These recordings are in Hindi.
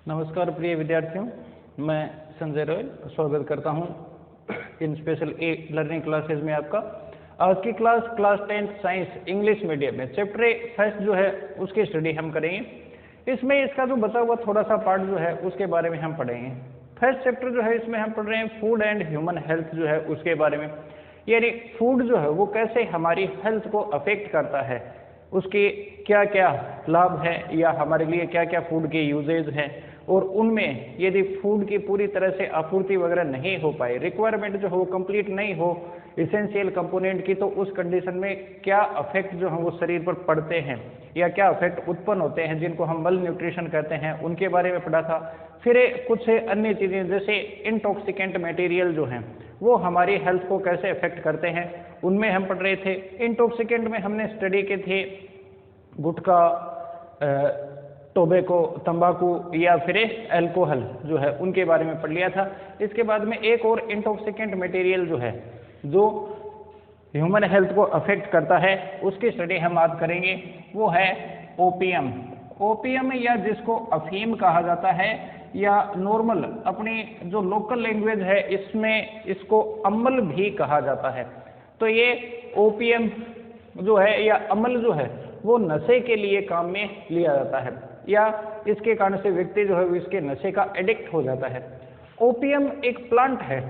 नमस्कार प्रिय विद्यार्थियों, मैं संजय रॉय स्वागत करता हूं इन स्पेशल ए लर्निंग क्लासेज में आपका। आज की क्लास 10 साइंस इंग्लिश मीडियम में चैप्टर फर्स्ट जो है उसकी स्टडी हम करेंगे। इसमें इसका जो बचा हुआ थोड़ा सा पार्ट जो है उसके बारे में हम पढ़ेंगे। फर्स्ट चैप्टर जो है इसमें हम पढ़ रहे हैं फूड एंड ह्यूमन हेल्थ जो है उसके बारे में, यानी फूड जो है वो कैसे हमारी हेल्थ को अफेक्ट करता है, उसके क्या क्या लाभ है या हमारे लिए क्या क्या फूड के यूजेज हैं, और उनमें यदि फूड की पूरी तरह से आपूर्ति वगैरह नहीं हो पाए, रिक्वायरमेंट जो है वो कंप्लीट नहीं हो इसेंशियल कंपोनेंट की, तो उस कंडीशन में क्या अफेक्ट जो है वो शरीर पर पड़ते हैं या क्या अफेक्ट उत्पन्न होते हैं जिनको हम मल न्यूट्रिशन कहते हैं, उनके बारे में पढ़ा था। फिर कुछ अन्य चीज़ें जैसे इंटॉक्सिकेंट मटेरियल जो हैं वो हमारी हेल्थ को कैसे अफेक्ट करते हैं उनमें हम पढ़ रहे थे। इंटॉक्सिकेंट में हमने स्टडी के थे गुटखा, टोबैको, तंबाकू या फिर अल्कोहल जो है उनके बारे में पढ़ लिया था। इसके बाद में एक और इंटॉक्सिकेंट मटेरियल जो है जो ह्यूमन हेल्थ को अफेक्ट करता है उसकी स्टडी हम आज करेंगे, वो है ओपियम। ओपियम या जिसको अफीम कहा जाता है या नॉर्मल अपनी जो लोकल लैंग्वेज है इसमें इसको अमल भी कहा जाता है। तो ये ओपियम जो है या अमल जो है वो नशे के लिए काम में लिया जाता है या इसके कारण से व्यक्ति जो है इसके नशे का एडिक्ट हो जाता है। ओपियम एक प्लांट है,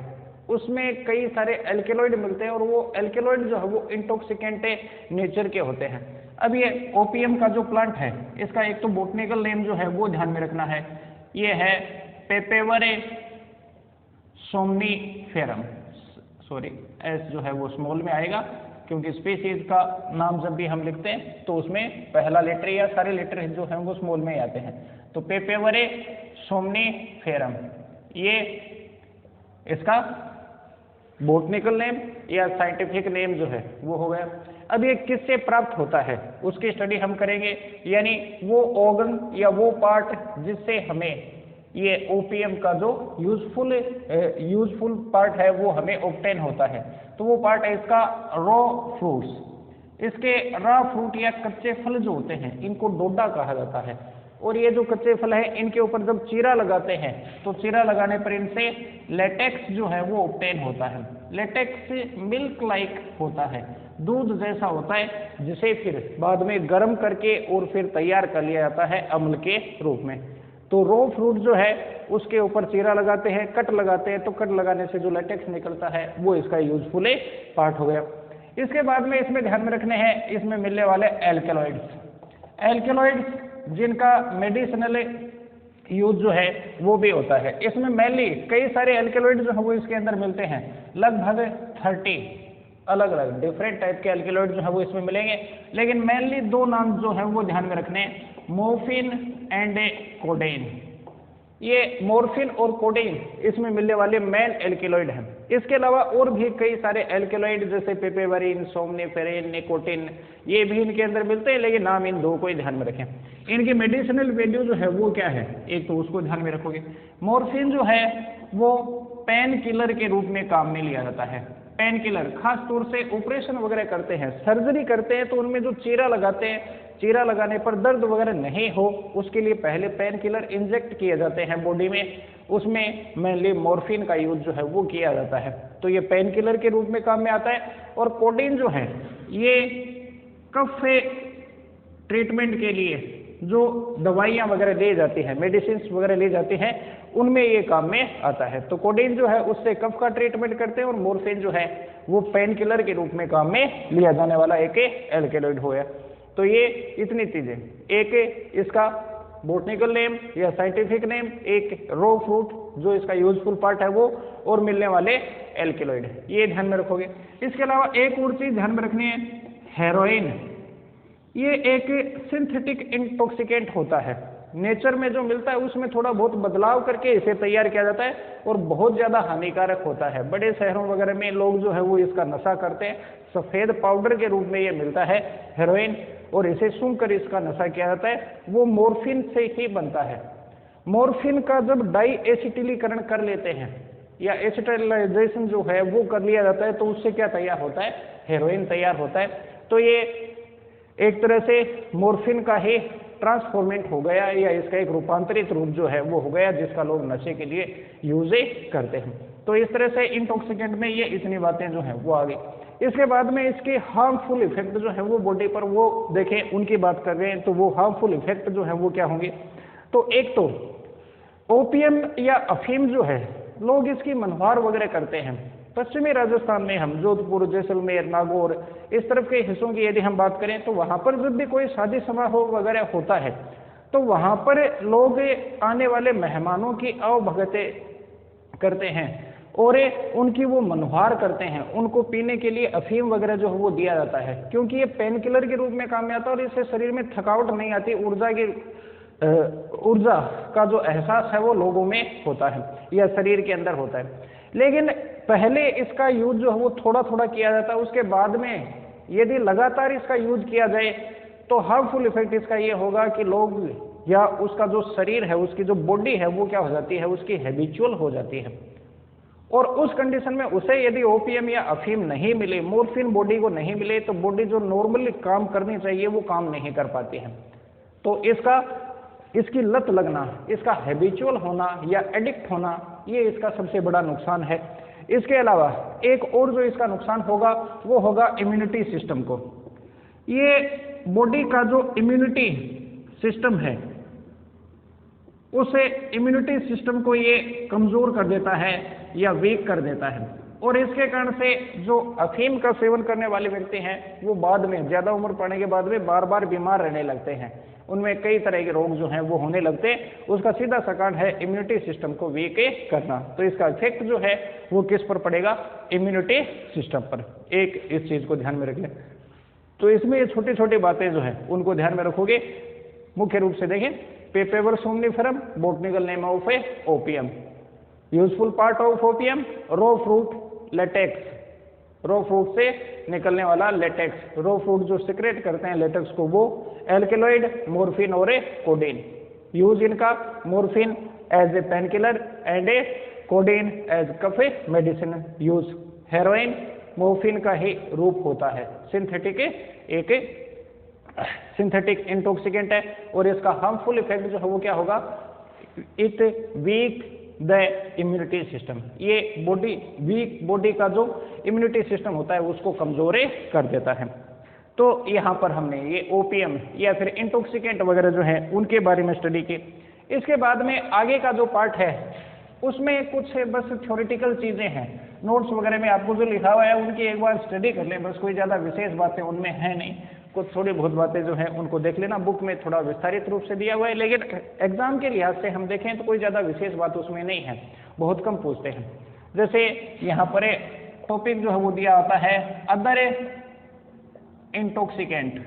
उसमें कई सारे एल्केलॉइड मिलते हैं और वो एल्केलॉइड जो है वो इंटॉक्सिकेंट नेचर के होते हैं। अब ये ओपियम का जो प्लांट है इसका एक तो बोटनिकल नेम जो है वो ध्यान में रखना है, ये है पेपेवरे सोमनीफेरम। सॉरी, एस जो है वो स्मॉल में आएगा क्योंकि स्पीसीज का नाम जब भी हम लिखते हैं तो उसमें पहला लेटर या सारे लेटर जो हैं वो स्मॉल में ही आते हैं। तो पेपेवरे सोमनीफेरम ये इसका बोटनिकल नेम या साइंटिफिक नेम जो है वो हो गया। अब ये किससे प्राप्त होता है उसकी स्टडी हम करेंगे, यानी वो ऑर्गन या वो पार्ट जिससे हमें ये ओपियम का जो यूजफुल पार्ट है वो हमें ऑब्टेन होता है। तो वो पार्ट है इसका रॉ फ्रूट्स। इसके रॉ फ्रूट या कच्चे फल जो होते हैं इनको डोडा कहा जाता है, और ये जो कच्चे फल है इनके ऊपर जब चीरा लगाते हैं तो चीरा लगाने पर इनसे लेटेक्स जो है वो ऑब्टेन होता है। लेटेक्स मिल्क लाइक होता है, दूध जैसा होता है, जिसे फिर बाद में गर्म करके और फिर तैयार कर लिया जाता है अम्ल के रूप में। तो रॉ फ्रूट जो है उसके ऊपर चीरा लगाते हैं, कट लगाते हैं, तो कट लगाने से जो लेटेक्स निकलता है वो इसका यूजफुल पार्ट हो गया। इसके बाद में इसमें ध्यान में रखने हैं इसमें मिलने वाले एल्केलॉइड्स। एल्केलॉइड्स जिनका मेडिसिनल यूज जो है वो भी होता है। इसमें मेनली कई सारे एल्केलॉइड जो है वो इसके अंदर मिलते हैं, लगभग 30 अलग अलग डिफरेंट टाइप के एल्केलॉइड जो है वो इसमें मिलेंगे, लेकिन मेनली दो नाम जो है वो ध्यान में रखने हैं, मोर्फिन एंड कोडेन। ये मोर्फिन और कोडेन इसमें मिलने वाले मेन एल्केलॉइड हैं। इसके अलावा और भी कई सारे एल्केलॉइड जैसे पेपेवरिन, सोमनीफेरिन, निकोटिन, ये भी इनके अंदर मिलते हैं, लेकिन नाम इन दो को ही ध्यान में रखें। इनकी मेडिसिनल वैल्यू जो है वो क्या है, एक तो उसको ध्यान में रखोगे। मोर्फिन जो है वो पेन किलर के रूप में काम में लिया जाता है। पेन किलर खास तौर से ऑपरेशन वगैरह करते हैं, सर्जरी करते हैं, तो उनमें जो चीरा लगाते हैं, चीरा लगाने पर दर्द वगैरह नहीं हो उसके लिए पहले पेन किलर इंजेक्ट किए जाते हैं बॉडी में, उसमें मेनली मॉर्फिन का यूज जो है वो किया जाता है। तो ये पेन किलर के रूप में काम में आता है। और कोडेन जो है ये कफ ट्रीटमेंट के लिए जो दवाइयाँ वगैरह ली जाती हैं, मेडिसिन वगैरह ली जाती हैं, उनमें ये काम में आता है। तो कोडेन जो है उससे कफ का ट्रीटमेंट करते हैं और मॉर्फिन जो है वो पेन किलर के रूप में काम में लिया जाने वाला एक एल्केलॉइड हो गया। तो ये इतनी चीजें, एक इसका बोटनिकल नेम या साइंटिफिक नेम, एक रॉ फ्रूट जो इसका यूजफुल पार्ट है वो, और मिलने वाले एल्केलॉइड, ये ध्यान में रखोगे। इसके अलावा एक और चीज ध्यान में रखनी है, हेरोइन। ये एक सिंथेटिक इंटॉक्सिकेंट होता है, नेचर में जो मिलता है उसमें थोड़ा बहुत बदलाव करके इसे तैयार किया जाता है और बहुत ज़्यादा हानिकारक होता है। बड़े शहरों वगैरह में लोग जो है वो इसका नशा करते हैं, सफ़ेद पाउडर के रूप में ये मिलता है हेरोइन, और इसे सूंघकर इसका नशा किया जाता है। वो मॉर्फिन से ही बनता है। मॉर्फिन का जब डाई एसिटिलीकरण कर लेते हैं या एसिटाइलाइजेशन जो है वो कर लिया जाता है तो उससे क्या तैयार होता है, हेरोइन तैयार होता है। तो ये एक तरह से मॉर्फिन का ही ट्रांसफॉर्मेंट हो गया या इसका एक रूपांतरित रूप जो है वो हो गया जिसका लोग नशे के लिए यूज करते हैं। तो इस तरह से इंटॉक्सिकेंट में ये इतनी बातें जो है वो आ गई। इसके बाद में इसके हार्मफुल इफेक्ट जो है वो बॉडी पर वो देखें, उनकी बात कर रहे हैं तो वो हार्मफुल इफेक्ट जो है वो क्या होंगे। तो एक तो ओपियम या अफीम जो है लोग इसकी मनवार वगैरह करते हैं। पश्चिमी राजस्थान में हम जोधपुर, जैसलमेर, नागौर इस तरफ के हिस्सों की यदि हम बात करें तो वहां पर जब भी कोई शादी समारोह वगैरह होता है तो वहां पर लोग आने वाले मेहमानों की अवभगतें करते हैं और उनकी वो मनोहार करते हैं। उनको पीने के लिए अफीम वगैरह जो है वो दिया जाता है क्योंकि ये पेन किलर के रूप में काम में आता है और इससे शरीर में थकावट नहीं आती, ऊर्जा का जो एहसास है वो लोगों में होता है या शरीर के अंदर होता है। लेकिन पहले इसका यूज जो है वो थोड़ा थोड़ा किया जाता है, उसके बाद में यदि लगातार इसका यूज किया जाए तो हार्मफुल इफेक्ट इसका ये होगा कि लोग या उसका जो शरीर है, उसकी जो बॉडी है वो क्या हो जाती है, उसकी हैबिचुअल हो जाती है। और उस कंडीशन में उसे यदि ओपीएम या अफीम नहीं मिले, मोर्फिन बॉडी को नहीं मिले, तो बॉडी जो नॉर्मली काम करनी चाहिए वो काम नहीं कर पाती है। तो इसकी लत लगना, इसका हैबिचुअल होना या एडिक्ट होना, ये इसका सबसे बड़ा नुकसान है। इसके अलावा एक और जो इसका नुकसान होगा वो होगा इम्यूनिटी सिस्टम को। ये बॉडी का जो इम्यूनिटी सिस्टम है उसे इम्यूनिटी सिस्टम को ये कमजोर कर देता है या वीक कर देता है। और इसके कारण से जो अफीम का सेवन करने वाले व्यक्ति हैं वो बाद में ज्यादा उम्र पड़ने के बाद में बार बार बीमार रहने लगते हैं, उनमें कई तरह के रोग जो हैं वो होने लगते हैं। उसका सीधा सा कारण है इम्यूनिटी सिस्टम को वीक करना। तो इसका इफेक्ट जो है वो किस पर पड़ेगा, इम्यूनिटी सिस्टम पर। एक इस चीज को ध्यान में रख लें। तो इसमें ये छोटी छोटी बातें जो है उनको ध्यान में रखोगे। मुख्य रूप से देखें, papaver somniferum, botanical name of opium, useful part of opium, raw fruit latex, raw fruit से निकलने वाला लेटेक्स, रो फ्रूट जो सिक्रेट करते हैं लेटेक्स को वो एल्केलॉइड, मोर्फिन और कोडीन। यूज इनका morphine as a pain killer and a codeine as cough medicine use. Heroin morphine का ही रूप होता है, सिंथेटिक इंटॉक्सिकेंट है। और इसका हार्मफुल इफेक्ट जो है वो क्या होगा, it weak the immunity system. ये वीक बॉडी का जो इम्यूनिटी सिस्टम होता है उसको कमजोर कर देता है। तो यहाँ पर हमने ये ओपीएम या फिर इंटॉक्सिकेंट वगैरह जो है उनके बारे में स्टडी की। इसके बाद में आगे का जो पार्ट है उसमें कुछ बस थ्योरेटिकल चीजें हैं, नोट्स वगैरह में आपको जो लिखा हुआ है उनकी एक बार स्टडी कर लें, बस कोई ज्यादा विशेष बातें उनमें है नहीं। कुछ थोड़ी बहुत बातें जो है उनको देख लेना, बुक में थोड़ा विस्तारित रूप से दिया हुआ है, लेकिन एग्जाम के लिहाज से हम देखें तो कोई ज्यादा विशेष बात उसमें नहीं है, बहुत कम पूछते हैं। जैसे यहाँ पर टॉपिक जो है वो दिया होता है अदर इंटॉक्सिकेंट,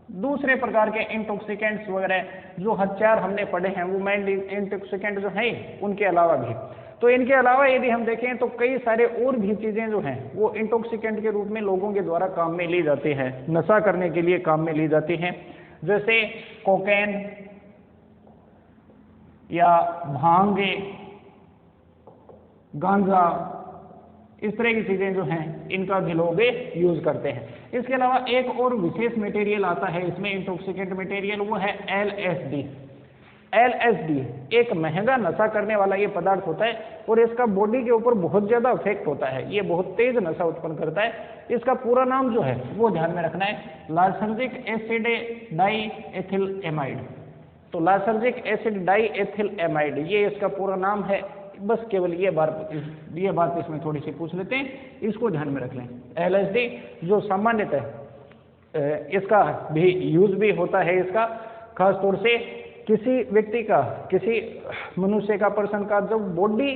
दूसरे प्रकार के इंटॉक्सिकेंट्स वगैरह जो हथियार हमने पढ़े हैं वो मेन इंटॉक्सिकेंट जो है उनके अलावा भी। तो इनके अलावा यदि हम देखें तो कई सारे और भी चीजें जो हैं वो इंटॉक्सिकेंट के रूप में लोगों के द्वारा काम में ली जाती है, नशा करने के लिए काम में ली जाती हैं। जैसे कोकेन या भांग, गांजा, इस तरह की चीजें जो हैं इनका भी लोग यूज करते हैं। इसके अलावा एक और विशेष मटेरियल आता है इसमें इंटॉक्सिकेंट मटेरियल, वो है एलएसडी। एलएसडी एक महंगा नशा करने वाला ये पदार्थ होता है और इसका बॉडी के ऊपर बहुत ज्यादा इफेक्ट होता है, ये बहुत तेज नशा उत्पन्न करता है। इसका पूरा नाम जो है वो ध्यान में रखना है, लाइसर्जिक एसिड डाइएथिल एमाइड। तो लाइसर्जिक एसिड डाइएथिल एमाइड ये इसका पूरा नाम है। बस केवल ये बात इसमें थोड़ी सी पूछ लेते हैं, इसको ध्यान में रख लें। एलएसडी जो सामान्यतः इसका भी यूज भी होता है, इसका खास तौर से किसी व्यक्ति का, किसी मनुष्य का, पर्सन का जब बॉडी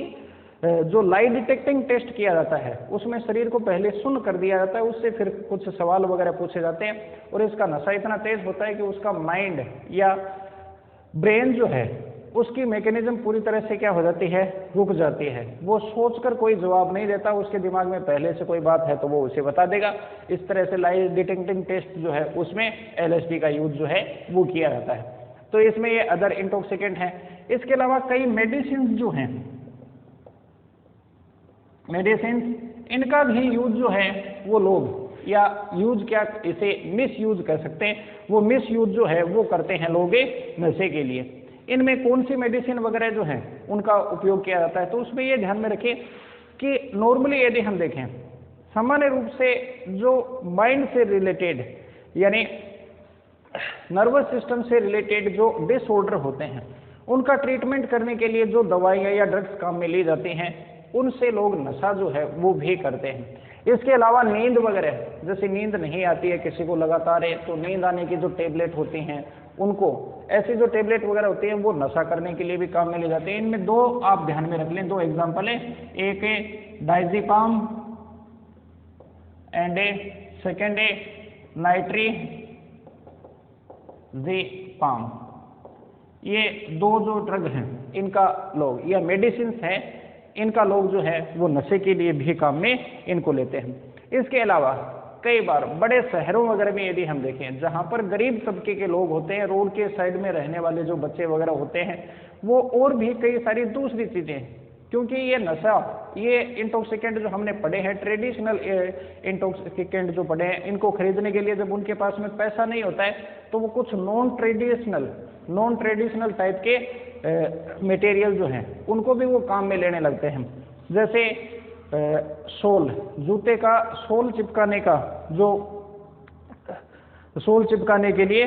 जो लाई डिटेक्टिंग टेस्ट किया जाता है उसमें शरीर को पहले सुन्न कर दिया जाता है, उससे फिर कुछ सवाल वगैरह पूछे जाते हैं और इसका नशा इतना तेज होता है कि उसका माइंड या ब्रेन जो है उसकी मैकेनिज्म पूरी तरह से क्या हो जाती है, रुक जाती है। वो सोचकर कोई जवाब नहीं देता, उसके दिमाग में पहले से कोई बात है तो वो उसे बता देगा। इस तरह से लाई डिटेक्टिंग टेस्ट जो है उसमें एलएसडी का यूज जो है वो किया जाता है। तो इसमें ये अदर इंटॉक्सिकेंट है। इसके अलावा कई मेडिसिन जो हैं, मेडिसिन इनका भी यूज जो है वो लोग या यूज क्या इसे मिस यूज कर सकते हैं, वो मिस यूज जो है वो करते हैं लोग नशे के लिए। इनमें कौन सी मेडिसिन वगैरह जो है उनका उपयोग किया जाता है, तो उसमें ये ध्यान में रखिए कि नॉर्मली यदि हम देखें सामान्य रूप से जो माइंड से रिलेटेड यानी नर्वस सिस्टम से रिलेटेड जो डिसऑर्डर होते हैं उनका ट्रीटमेंट करने के लिए जो दवाइयाँ या ड्रग्स काम में ली जाती हैं उनसे लोग नशा जो है वो भी करते हैं। इसके अलावा नींद वगैरह, जैसे नींद नहीं आती है किसी को लगातार है, तो नींद आने की जो टेबलेट होती हैं उनको, ऐसी जो टेबलेट वगैरह होती हैं वो नशा करने के लिए भी काम में ले जाते हैं। इनमें दो आप ध्यान में रख लें, दो एग्जाम्पल है, एक है डाइजीपाम एंड सेकेंड है नाइट्रोजेपाम। ये दो जो ड्रग हैं इनका लोग या मेडिसिन है इनका लोग जो है वो नशे के लिए भी काम में इनको लेते हैं। इसके अलावा कई बार बड़े शहरों वगैरह में यदि हम देखें जहाँ पर गरीब तबके के लोग होते हैं, रोड के साइड में रहने वाले जो बच्चे वगैरह होते हैं, वो और भी कई सारी दूसरी चीज़ें, क्योंकि ये नशा, ये इंटॉक्सिकेंट जो हमने पढ़े हैं, ट्रेडिशनल इंटॉक्सिकेंट जो पढ़े हैं, इनको खरीदने के लिए जब उनके पास में पैसा नहीं होता है तो वो कुछ नॉन ट्रेडिशनल टाइप के मटेरियल जो हैं उनको भी वो काम में लेने लगते हैं। जैसे सोल, जूते का सोल चिपकाने का जो सोल चिपकाने के लिए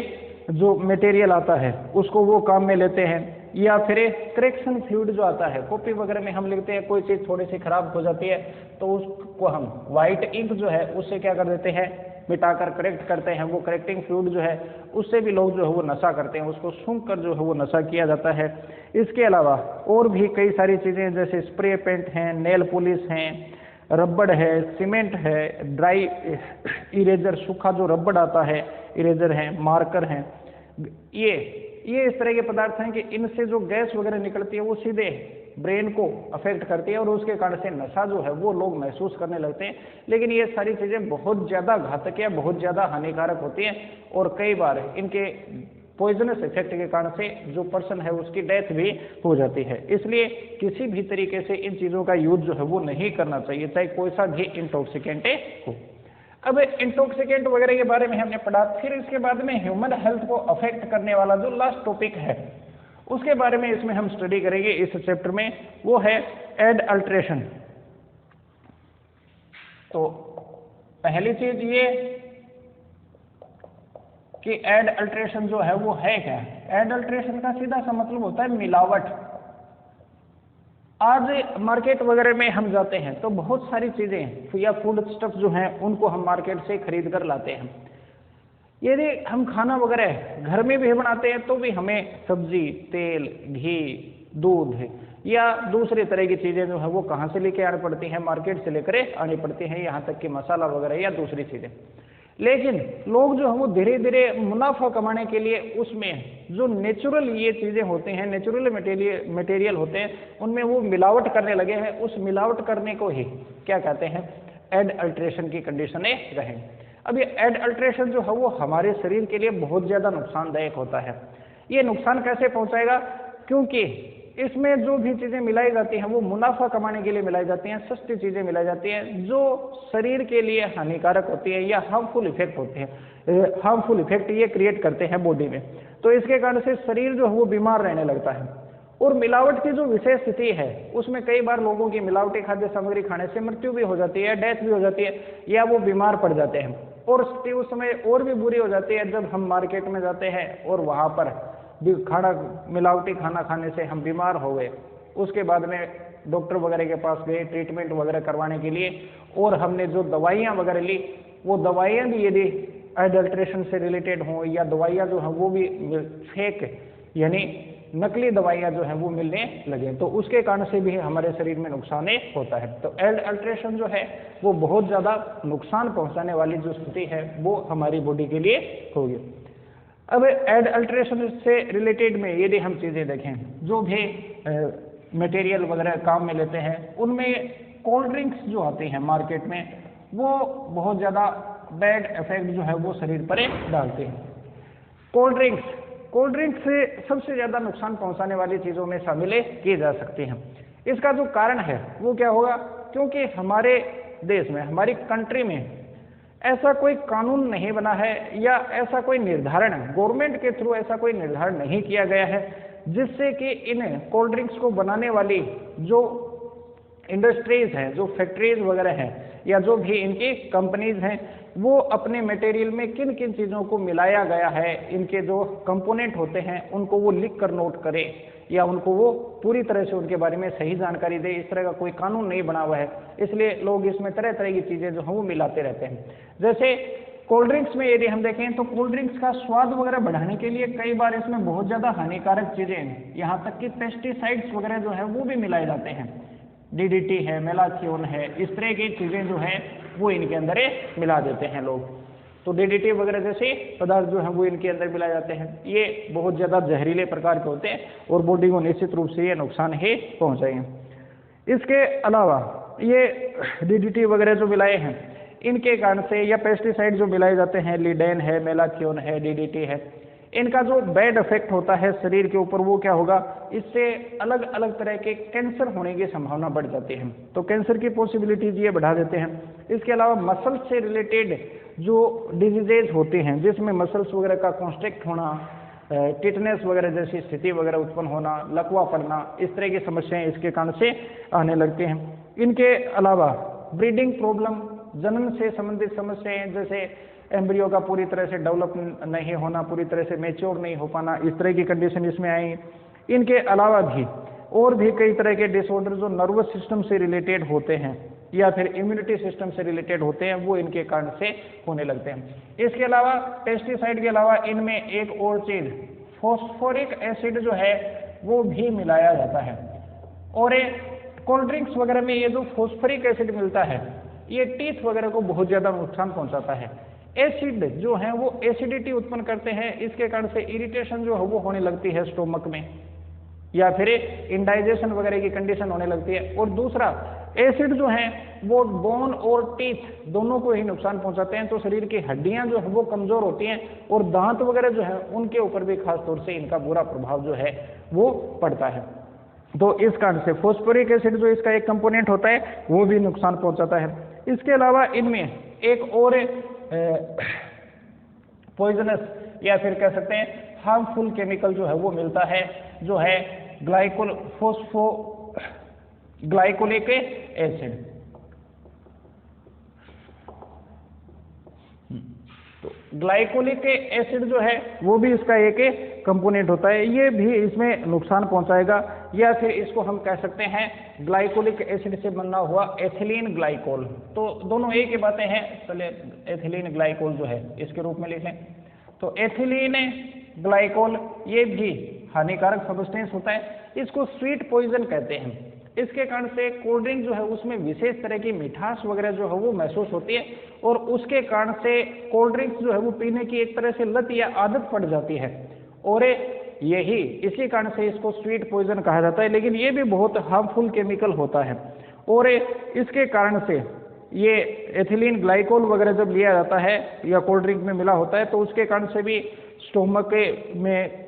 जो मटेरियल आता है उसको वो काम में लेते हैं। या फिर करेक्शन फ्लूइड जो आता है, कॉपी वगैरह में हम लिखते हैं कोई चीज़ थोड़ी सी खराब हो जाती है तो उसको हम वाइट इंक जो है उससे क्या कर देते हैं, मिटाकर करेक्ट करते हैं। वो करेक्टिंग फ्लूइड जो है उससे भी लोग जो है वो नशा करते हैं, उसको सूंघ कर जो है वो नशा किया जाता है। इसके अलावा और भी कई सारी चीज़ें जैसे स्प्रे पेंट हैं, नेल पॉलिश हैं, रबड़ है, सीमेंट है, ड्राई इरेजर, सूखा जो रबड़ आता है इरेजर है, मार्कर हैं, ये इस तरह के पदार्थ हैं कि इनसे जो गैस वगैरह निकलती है वो सीधे ब्रेन को अफेक्ट करती है और उसके कारण से नशा जो है वो लोग महसूस करने लगते हैं। लेकिन ये सारी चीज़ें बहुत ज़्यादा घातक या बहुत ज़्यादा हानिकारक होती हैं और कई बार इनके पॉइजनस इफेक्ट के कारण से जो पर्सन है उसकी डेथ भी हो जाती है। इसलिए किसी भी तरीके से इन चीज़ों का यूज जो है वो नहीं करना चाहिए, चाहे कोई सा भी इंटॉक्सिकेंट हो। अब इंटॉक्सिकेंट वगैरह के बारे में हमने पढ़ा, फिर इसके बाद में ह्यूमन हेल्थ को अफेक्ट करने वाला जो लास्ट टॉपिक है उसके बारे में इसमें हम स्टडी करेंगे इस चैप्टर में, वो है एडल्ट्रेशन। तो पहली चीज ये कि एडल्ट्रेशन जो है वो है क्या। एडल्ट्रेशन का सीधा सा मतलब होता है मिलावट। आज मार्केट वगैरह में हम जाते हैं तो बहुत सारी चीज़ें या फूड स्टफ जो हैं उनको हम मार्केट से खरीद कर लाते हैं। यदि हम खाना वगैरह घर में भी बनाते हैं तो भी हमें सब्जी, तेल, घी, दूध या दूसरे तरह की चीज़ें जो है वो कहाँ से लेके आनी पड़ती हैं, मार्केट से लेकर आनी पड़ती हैं, यहाँ तक कि मसाला वगैरह या दूसरी चीज़ें। लेकिन लोग जो है वो धीरे धीरे मुनाफा कमाने के लिए उसमें जो नेचुरल ये चीज़ें होते हैं, नेचुरल मटेरियल होते हैं, उनमें वो मिलावट करने लगे हैं। उस मिलावट करने को ही क्या कहते हैं, एडल्ट्रेशन की कंडीशनें रहें। अब ये एडल्ट्रेशन जो है वो हमारे शरीर के लिए बहुत ज़्यादा नुकसानदायक होता है। ये नुकसान कैसे पहुँचाएगा, क्योंकि इसमें जो भी चीज़ें मिलाई जाती हैं वो मुनाफा कमाने के लिए मिलाई जाती हैं, सस्ती चीज़ें मिलाई जाती हैं जो शरीर के लिए हानिकारक होती है या हार्मफुल इफेक्ट होते हैं, हार्मफुल इफेक्ट ये क्रिएट करते हैं बॉडी में। तो इसके कारण से शरीर जो है वो बीमार रहने लगता है। और मिलावट की जो विशेष स्थिति है उसमें कई बार लोगों की मिलावटी खाद्य सामग्री खाने से मृत्यु भी हो जाती है, डेथ भी हो जाती है, या वो बीमार पड़ जाते हैं। और स्थिति उस समय और भी बुरी हो जाती है जब हम मार्केट में जाते हैं और वहाँ पर खाना, मिलावटी खाना खाने से हम बीमार हो गए। उसके बाद में डॉक्टर वगैरह के पास गए ट्रीटमेंट वगैरह करवाने के लिए, और हमने जो दवाइयाँ वगैरह ली वो दवाइयाँ भी यदि एडल्ट्रेशन से रिलेटेड हों या दवाइयाँ जो हैं वो भी फेक यानी नकली दवाइयाँ जो हैं वो मिलने लगे, तो उसके कारण से भी हमारे शरीर में नुकसान होता है। तो एडल्ट्रेशन जो है वो बहुत ज़्यादा नुकसान पहुँचाने वाली जो स्थिति है वो हमारी बॉडी के लिए होगी। अब एडल्ट्रेशन से रिलेटेड में यदि हम चीज़ें देखें, जो भी मटेरियल वगैरह काम में लेते हैं उनमें कोल्ड ड्रिंक्स जो आती हैं मार्केट में वो बहुत ज़्यादा बैड इफेक्ट जो है वो शरीर पर डालते हैं। कोल्ड ड्रिंक्स से सबसे ज़्यादा नुकसान पहुंचाने वाली चीज़ों में शामिल की जा सकती हैं। इसका जो कारण है वो क्या होगा, क्योंकि हमारे देश में, हमारी कंट्री में ऐसा कोई कानून नहीं बना है या ऐसा कोई निर्धारण गवर्नमेंट के थ्रू ऐसा कोई निर्धारण नहीं किया गया है जिससे कि इन कोल्ड ड्रिंक्स को बनाने वाली जो इंडस्ट्रीज हैं, जो फैक्ट्रीज वगैरह हैं या जो भी इनकी कंपनीज हैं, वो अपने मटेरियल में किन किन चीज़ों को मिलाया गया है, इनके जो कंपोनेंट होते हैं उनको वो लिख कर नोट करे या उनको वो पूरी तरह से उनके बारे में सही जानकारी दे। इस तरह का कोई कानून नहीं बना हुआ है, इसलिए लोग इसमें तरह तरह की चीज़ें जो हैं वो मिलाते रहते हैं। जैसे कोल्ड ड्रिंक्स में यदि हम देखें तो कोल्ड ड्रिंक्स का स्वाद वगैरह बढ़ाने के लिए कई बार इसमें बहुत ज़्यादा हानिकारक चीज़ें, यहाँ तक कि पेस्टिसाइड्स वगैरह जो है वो भी मिलाए जाते हैं। DDT है, मेलाथियोन है, इस तरह की चीज़ें जो हैं वो इनके अंदर मिला देते हैं लोग। तो DDT वगैरह जैसे पदार्थ जो हैं वो इनके अंदर मिलाए जाते हैं। ये बहुत ज़्यादा जहरीले प्रकार के होते हैं और बॉडी को निश्चित रूप से ये नुकसान ही पहुँचाएंगे। इसके अलावा ये DDT वगैरह जो मिलाए हैं इनके कारण से या पेस्टिसाइड जो मिलाए जाते हैं, लीडेन है, मेलाथियोन है, DDT है, इनका जो बैड इफेक्ट होता है शरीर के ऊपर वो क्या होगा, इससे अलग अलग तरह के कैंसर होने की संभावना बढ़ जाती है। तो कैंसर की पॉसिबिलिटीज ये बढ़ा देते हैं। इसके अलावा मसल्स से रिलेटेड जो डिजीजेज होते हैं जिसमें मसल्स वगैरह का कॉन्स्ट्रिक्ट होना, टिटनेस वगैरह जैसी स्थिति वगैरह उत्पन्न होना, लकवा पड़ना, इस तरह की समस्याएं इसके कारण से आने लगती हैं। इनके अलावा ब्रीडिंग प्रॉब्लम, जनन से संबंधित समस्याएं जैसे एम्ब्रियो का पूरी तरह से डेवलप नहीं होना, पूरी तरह से मैच्योर नहीं हो पाना, इस तरह की कंडीशन इसमें आई। इनके अलावा भी और भी कई तरह के डिसऑर्डर जो नर्वस सिस्टम से रिलेटेड होते हैं या फिर इम्यूनिटी सिस्टम से रिलेटेड होते हैं वो इनके कारण से होने लगते हैं। इसके अलावा पेस्टिसाइड के अलावा इनमें एक और चीज फॉस्फोरिक एसिड जो है वो भी मिलाया जाता है। और कोल्ड ड्रिंक्स वगैरह में ये जो फॉस्फोरिक एसिड मिलता है ये टीथ वगैरह को बहुत ज़्यादा नुकसान पहुंचाता है। एसिड जो है वो एसिडिटी उत्पन्न करते हैं, इसके कारण से इरिटेशन जो है वो होने लगती है स्टोमक में या फिर इंडाइजेशन वगैरह की कंडीशन होने लगती है। और दूसरा एसिड जो है वो बोन और टीथ दोनों को ही नुकसान पहुंचाते हैं। तो शरीर की हड्डियां जो है वो कमजोर होती हैं और दांत वगैरह जो है उनके ऊपर भी खास तौर से इनका बुरा प्रभाव जो है वो पड़ता है। तो इस कारण से फॉस्फोरिक एसिड जो इसका एक कंपोनेंट होता है वो भी नुकसान पहुंचाता है। इसके अलावा इनमें एक और पॉइजनस या फिर कह सकते हैं हार्मफुल केमिकल जो है वो मिलता है, जो है ग्लाइकोलिक एसिड। तो ग्लाइकोलिक एसिड जो है वो भी इसका एक कंपोनेंट होता है, ये भी इसमें नुकसान पहुंचाएगा। या फिर इसको हम कह सकते हैं ग्लाइकोलिक एसिड से बना हुआ एथिलीन ग्लाइकोल। तो दोनों एक ही बातें हैं, चलिए एथिलीन ग्लाइकोल जो है इसके रूप में लिख लें। तो एथिलीन ग्लाइकोल ये भी हानिकारक सब्सटेंस होता है, इसको स्वीट पॉइजन कहते हैं। इसके कारण से कोल्ड ड्रिंक जो है उसमें विशेष तरह की मिठास वगैरह जो है वो महसूस होती है और उसके कारण से कोल्ड ड्रिंक्स जो है वो पीने की एक तरह से लत या आदत पड़ जाती है और यही इसी कारण से इसको स्वीट पॉइजन कहा जाता है। लेकिन ये भी बहुत हार्मफुल केमिकल होता है और इसके कारण से ये एथिलीन ग्लाइकोल वगैरह जब लिया जाता है या कोल्ड ड्रिंक में मिला होता है तो उसके कारण से भी स्टोमक में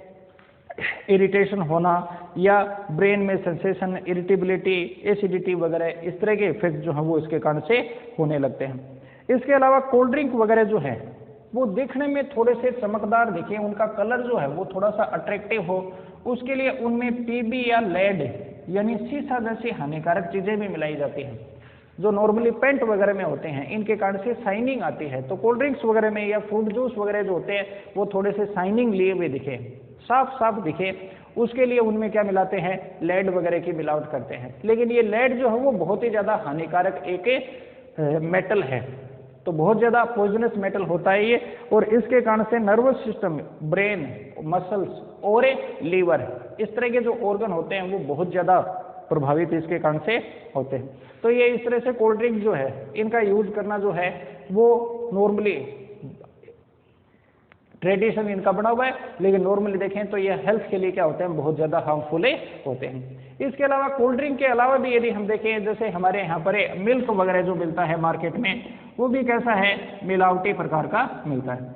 इरिटेशन होना या ब्रेन में सेंसेशन, इरिटेबिलिटी, एसिडिटी वगैरह इस तरह के इफेक्ट जो है वो इसके कारण से होने लगते हैं। इसके अलावा कोल्ड ड्रिंक वगैरह जो है वो देखने में थोड़े से चमकदार दिखे, उनका कलर जो है वो थोड़ा सा अट्रैक्टिव हो, उसके लिए उनमें पीबी या लेड यानी सीसा जैसी हानिकारक चीजें भी मिलाई जाती हैं जो नॉर्मली पेंट वगैरह में होते हैं। इनके कारण से शाइनिंग आती है। तो कोल्ड ड्रिंक्स वगैरह में या फ्रूट जूस वगैरह जो होते हैं वो थोड़े से शाइनिंग लिए हुए दिखे, साफ साफ दिखे, उसके लिए उनमें क्या मिलाते हैं, लेड वगैरह की मिलावट करते हैं। लेकिन ये लेड जो है वो बहुत ही ज़्यादा हानिकारक एक मेटल है, तो बहुत ज़्यादा पॉइजनस मेटल होता है ये और इसके कारण से नर्वस सिस्टम, ब्रेन, मसल्स और लीवर इस तरह के जो ऑर्गन होते हैं वो बहुत ज़्यादा प्रभावित इसके कारण से होते हैं। तो ये इस तरह से कोल्ड ड्रिंक जो है इनका यूज करना जो है वो नॉर्मली ट्रेडिशन इनका बना हुआ है, लेकिन नॉर्मली देखें तो ये हेल्थ के लिए क्या होते हैं, बहुत ज़्यादा हार्मफुल होते हैं। इसके अलावा कोल्ड ड्रिंक के अलावा भी यदि हम देखें जैसे हमारे यहाँ पर मिल्क वगैरह जो मिलता है मार्केट में वो भी कैसा है, मिलावटी प्रकार का मिलता है।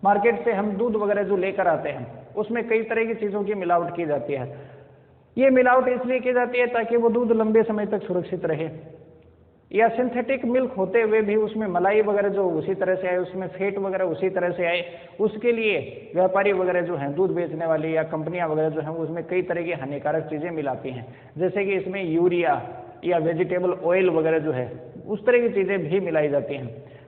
मार्केट से हम दूध वगैरह जो लेकर आते हैं उसमें कई तरह की चीज़ों की मिलावट की जाती है। ये मिलावट इसलिए की जाती है ताकि वो दूध लंबे समय तक सुरक्षित रहे। या सिंथेटिक मिल्क होते हुए भी उसमें मलाई वगैरह जो उसी तरह से आए, उसमें फैट वगैरह उसी तरह से आए, उसके लिए व्यापारी वगैरह जो हैं दूध बेचने वाली या कंपनियां वगैरह जो हैं उसमें कई तरह की हानिकारक चीज़ें मिलाती हैं, जैसे कि इसमें यूरिया या वेजिटेबल ऑयल वगैरह जो है उस तरह की चीज़ें भी मिलाई जाती हैं,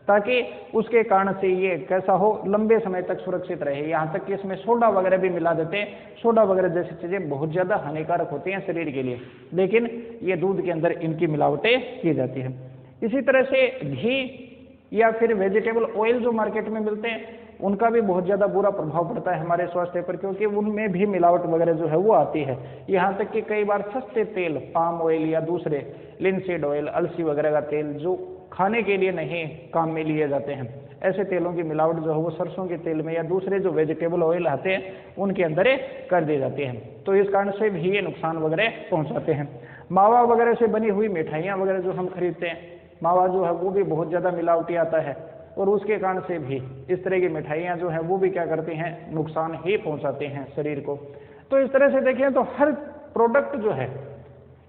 ताकि उसके कारण से ये कैसा हो, लंबे समय तक सुरक्षित रहे। यहाँ तक कि इसमें सोडा वगैरह भी मिला देते हैं। सोडा वगैरह जैसी चीज़ें बहुत ज़्यादा हानिकारक होती हैं शरीर के लिए, लेकिन ये दूध के अंदर इनकी मिलावटें की जाती है। इसी तरह से घी या फिर वेजिटेबल ऑयल जो मार्केट में मिलते हैं उनका भी बहुत ज़्यादा बुरा प्रभाव पड़ता है हमारे स्वास्थ्य पर, क्योंकि उनमें भी मिलावट वगैरह जो है वो आती है। यहाँ तक कि कई बार सस्ते तेल, पाम ऑयल या दूसरे लिनसीड ऑयल, अलसी वगैरह का तेल जो खाने के लिए नहीं काम में लिए जाते हैं, ऐसे तेलों की मिलावट जो है वो सरसों के तेल में या दूसरे जो वेजिटेबल ऑयल आते हैं उनके अंदर कर दी जाती है। तो इस कारण से भी ये नुकसान वगैरह पहुंचाते हैं। मावा वगैरह से बनी हुई मिठाइयाँ वगैरह जो हम खरीदते हैं, मावा जो है वो भी बहुत ज़्यादा मिलावटी आता है, और उसके कारण से भी इस तरह की मिठाइयाँ जो हैं वो भी क्या करती हैं, नुकसान ही पहुँचाते हैं शरीर को। तो इस तरह से देखें तो हर प्रोडक्ट जो है,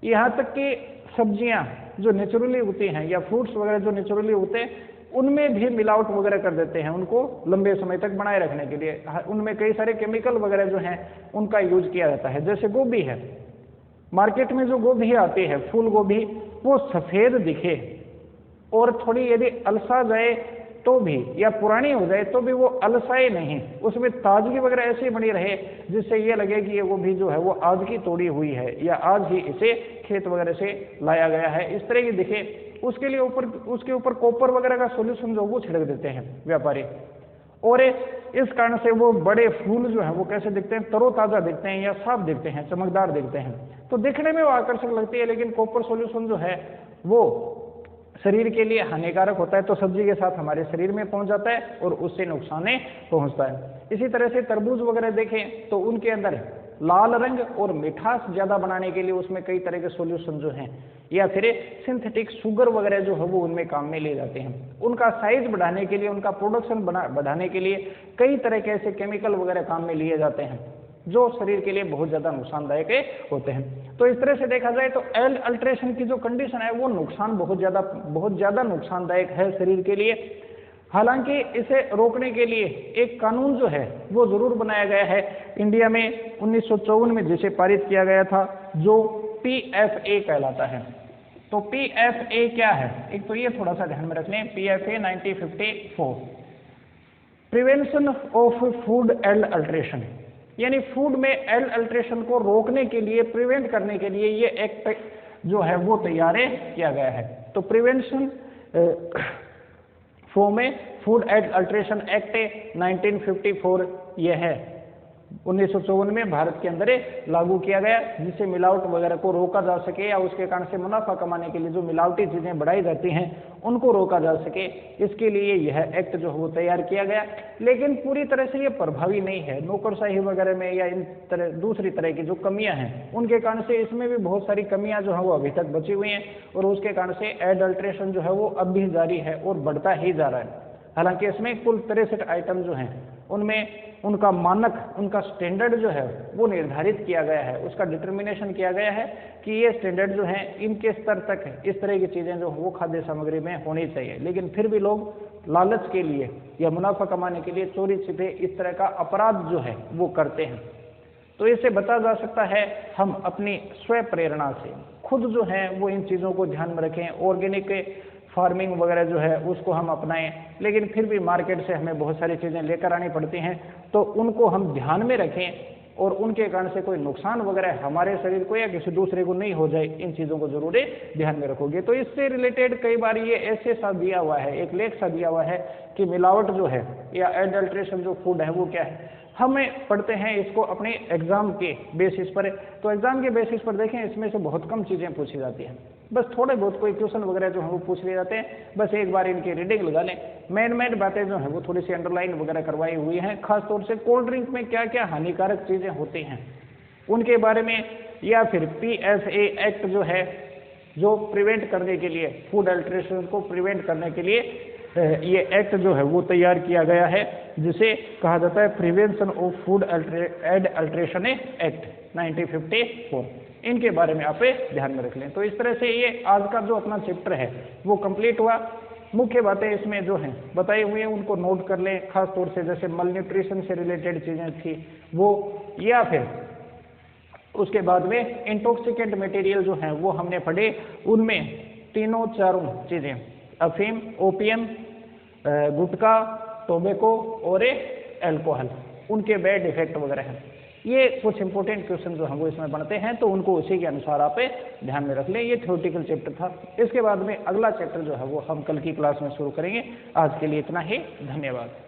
यहाँ तक कि सब्जियाँ जो नेचुरली होती हैं या फ्रूट्स वगैरह जो नेचुरली होते हैं उनमें भी मिलावट वगैरह कर देते हैं उनको लंबे समय तक बनाए रखने के लिए। उनमें कई सारे केमिकल वगैरह जो हैं उनका यूज किया जाता है। जैसे गोभी है, मार्केट में जो गोभी आती है फूल गोभी, वो सफ़ेद दिखे और थोड़ी यदि अलसा जाए तो भी, या पुरानी हो जाए तो भी वो अलसाए नहीं, उसमें ताजगी वगैरह ऐसी बनी रहे जिससे ये लगे कि ये गोभी जो है वो आज की तोड़ी हुई है या आज ही इसे खेत वगैरह से लाया गया है, इस तरह की दिखे। उसके लिए उसके ऊपर कॉपर वगैरह का सोल्यूशन जो वो छिड़क देते हैं व्यापारी, और इस कारण से वो बड़े फूल जो है वो कैसे दिखते हैं, तरोताज़ा दिखते हैं या साफ दिखते हैं, चमकदार दिखते हैं, तो दिखने में वो आकर्षक लगती है। लेकिन कॉपर सोल्यूशन जो है वो शरीर के लिए हानिकारक होता है, तो सब्जी के साथ हमारे शरीर में पहुंच जाता है और उससे नुकसान पहुंचता है। इसी तरह से तरबूज वगैरह देखें तो उनके अंदर लाल रंग और मिठास ज़्यादा बनाने के लिए उसमें कई तरह के सॉल्यूशन जो हैं या फिर सिंथेटिक शुगर वगैरह जो है वो उनमें काम में लिए जाते हैं। उनका साइज बढ़ाने के लिए, उनका प्रोडक्शन बढ़ाने के लिए कई तरह के ऐसे केमिकल वगैरह काम में लिए जाते हैं जो शरीर के लिए बहुत ज़्यादा नुकसानदायक होते हैं। तो इस तरह से देखा जाए तो एल अल्ट्रेशन की जो कंडीशन है वो नुकसान बहुत ज़्यादा नुकसानदायक है शरीर के लिए। हालांकि इसे रोकने के लिए एक कानून जो है वो ज़रूर बनाया गया है इंडिया में 1954 में, जिसे पारित किया गया था, जो PFA कहलाता है। तो PFA क्या है, एक तो ये थोड़ा सा ध्यान में रख लें, PFA 1954, prevention of food L alteration, यानी फूड में एल अल्ट्रेशन को रोकने के लिए, प्रिवेंट करने के लिए ये एक्ट जो है वो तैयार किया गया है। तो prevention food L alteration act 1954 ये है 1954 में भारत के अंदर लागू किया गया, जिससे मिलावट वगैरह को रोका जा सके या उसके कारण से मुनाफा कमाने के लिए जो मिलावटी चीज़ें बढ़ाई जाती हैं उनको रोका जा सके, इसके लिए यह एक्ट जो है वो तैयार किया गया। लेकिन पूरी तरह से ये प्रभावी नहीं है। नौकरशाही वगैरह में या इन तरह दूसरी तरह की जो कमियां हैं उनके कारण से इसमें भी बहुत सारी कमियां जो है वो अभी तक बची हुई हैं, और उसके कारण से एडल्ट्रेशन जो है वो अब भी जारी है और बढ़ता ही जा रहा है। हालांकि इसमें कुल 63 आइटम जो हैं उनमें उनका मानक, उनका स्टैंडर्ड जो है वो निर्धारित किया गया है, उसका डिटर्मिनेशन किया गया है कि ये स्टैंडर्ड जो है इनके स्तर तक इस तरह की चीज़ें जो वो खाद्य सामग्री में होनी चाहिए। लेकिन फिर भी लोग लालच के लिए या मुनाफा कमाने के लिए चोरी छिपे इस तरह का अपराध जो है वो करते हैं। तो इससे बचा जा सकता है हम अपनी स्व प्रेरणा से खुद जो है वो इन चीज़ों को ध्यान में रखें, ऑर्गेनिक फार्मिंग वगैरह जो है उसको हम अपनाएं। लेकिन फिर भी मार्केट से हमें बहुत सारी चीज़ें लेकर आनी पड़ती हैं, तो उनको हम ध्यान में रखें और उनके कारण से कोई नुकसान वगैरह हमारे शरीर को या किसी दूसरे को नहीं हो जाए, इन चीज़ों को जरूर ध्यान में रखोगे। तो इससे रिलेटेड कई बार ये ऐसे सा दिया हुआ है, एक लेख सा दिया हुआ है कि मिलावट जो है या एडल्ट्रेशन जो फूड है वो क्या है। हमें पढ़ते हैं इसको अपने एग्जाम के बेसिस पर, तो एग्जाम के बेसिस पर देखें इसमें से बहुत कम चीज़ें पूछी जाती हैं, बस थोड़े बहुत कोई क्वेश्चन वगैरह जो है वो पूछ लिए जाते हैं। बस एक बार इनकी रीडिंग लगा लें, मेन बातें जो है वो थोड़ी सी अंडरलाइन वगैरह करवाई हुई हैं। खासतौर से कोल्ड ड्रिंक में क्या क्या हानिकारक चीज़ें होती हैं उनके बारे में, या फिर PFA एक्ट जो है जो प्रिवेंट करने के लिए, फूड अल्ट्रेशन को प्रिवेंट करने के लिए ये एक्ट जो है वो तैयार किया गया है, जिसे कहा जाता है prevention of food adulteration act 1954। इनके बारे में आप ध्यान में रख लें। तो इस तरह से ये आज का जो अपना चैप्टर है वो कंप्लीट हुआ। मुख्य बातें इसमें जो हैं बताई हुई हैं उनको नोट कर लें, खास तौर से जैसे मल न्यूट्रिशन से रिलेटेड चीज़ें थी वो, या फिर उसके बाद में इंटॉक्सिकेंट मटेरियल जो हैं वो हमने पढ़े। उनमें तीनों चारों चीज़ें अफीम, ओपियम, गुटखा, टोबैको और एल्कोहल, उनके बैड इफेक्ट वगैरह हैं। ये कुछ इंपॉर्टेंट क्वेश्चन जो हैं वो इसमें बनते हैं, तो उनको उसी के अनुसार आप ध्यान में रख लें। ये थ्योरेटिकल चैप्टर था। इसके बाद में अगला चैप्टर जो है वो हम कल की क्लास में शुरू करेंगे। आज के लिए इतना ही, धन्यवाद।